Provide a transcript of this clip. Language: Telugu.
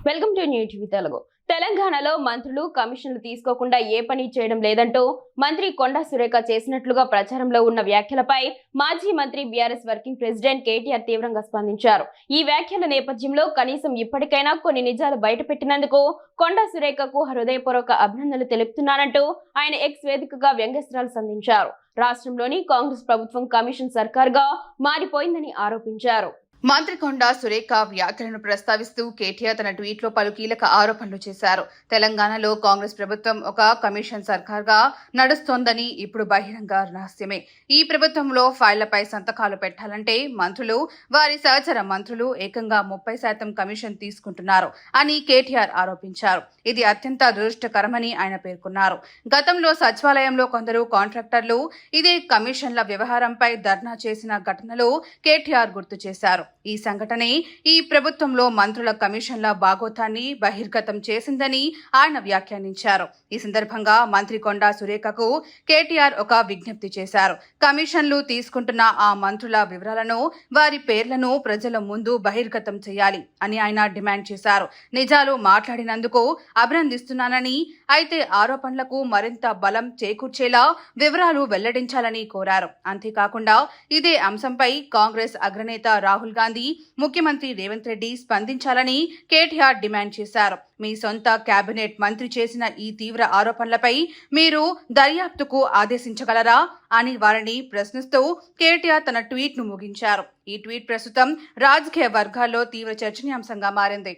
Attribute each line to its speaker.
Speaker 1: Welcome to new TV Telugu. తెలంగాణలో మంత్రులు కమిషన్లు తీసుకోకుండా ఏ పని చేయడం లేదంటూ మంత్రి కొండా సురేఖ చేసినట్లుగా ప్రచారంలో ఉన్న వ్యాఖ్యలపై మాజీ మంత్రి బీఆర్ఎస్ వర్కింగ్ ప్రెసిడెంట్ కేటీఆర్ తీవ్రంగా స్పందించారు. ఈ వ్యాఖ్యల నేపథ్యంలో కనీసం ఇప్పటికైనా కొన్ని నిజాలు బయటపెట్టినందుకు కొండా సురేఖకు హృదయపూర్వక అభినందనలు తెలుపుతున్నానంటూ ఆయన ఎక్స్ వేదికగా వ్యంగ్యాస్త్రాలు సంధించారు. రాష్ట్రంలోని కాంగ్రెస్ ప్రభుత్వం కమిషన్ సర్కార్గా మారిపోయిందని ఆరోపించారు.
Speaker 2: మంత్రి కొండా సురేఖ వ్యాఖ్యలను ప్రస్తావిస్తూ కేటీఆర్ తన ట్వీట్లో పలు కీలక ఆరోపణలు చేశారు. తెలంగాణలో కాంగ్రెస్ ప్రభుత్వం ఒక కమిషన్ సర్కార్గా నడుస్తోందని ఇప్పుడు బహిరంగ రహస్యమే. ఈ ప్రభుత్వంలో ఫైళ్లపై సంతకాలు పెట్టాలంటే మంత్రులు, వారి సహచర మంత్రులు ఏకంగా 30% కమిషన్ తీసుకుంటున్నారు అని కేటీఆర్ ఆరోపించారు. ఇది అత్యంత దురదృష్టకరమని ఆయన పేర్కొన్నారు. గతంలో సచివాలయంలో కొందరు కాంట్రాక్టర్లు ఇదే కమిషన్ల వ్యవహారంపై ధర్నా చేసిన ఘటనలు కేటీఆర్ గుర్తు చేశారు. ఈ సంఘటనే ఈ ప్రభుత్వంలో మంత్రుల కమిషన్ల బాగోతాన్ని బహిర్గతం చేసిందని ఆయన వ్యాఖ్యానించారు. ఈ సందర్భంగా మంత్రి కొండా సురేఖకు కేటీఆర్ ఒక విజ్ఞప్తి చేశారు. కమిషన్లు తీసుకుంటున్న ఆ మంత్రుల వివరాలను, వారి పేర్లను ప్రజల ముందు బహిర్గతం చేయాలి అని ఆయన డిమాండ్ చేశారు. నిజాలు మాట్లాడినందుకు అభినందిస్తున్నానని, అయితే ఆరోపణలకు మరింత బలం చేకూర్చేలా వివరాలు వెల్లడించాలని కోరారు. అంతేకాకుండా ఇదే అంశంపై కాంగ్రెస్ అగ్రనేత రాహుల్ గాంధీ, ముఖ్యమంత్రి రేవంత్ రెడ్డి స్పందించాలని కేటీఆర్ డిమాండ్ చేశారు. మీ సొంత కేబినెట్ మంత్రి చేసిన ఈ తీవ్ర ఆరోపణలపై మీరు దర్యాప్తుకు ఆదేశించగలరా అని వారిని ప్రశ్నిస్తూ కేటీఆర్ తన ట్వీట్ ను ముగించారు. ఈ ట్వీట్ ప్రస్తుతం రాజకీయ వర్గాల్లో తీవ్ర చర్చనీయాంశంగా మారింది.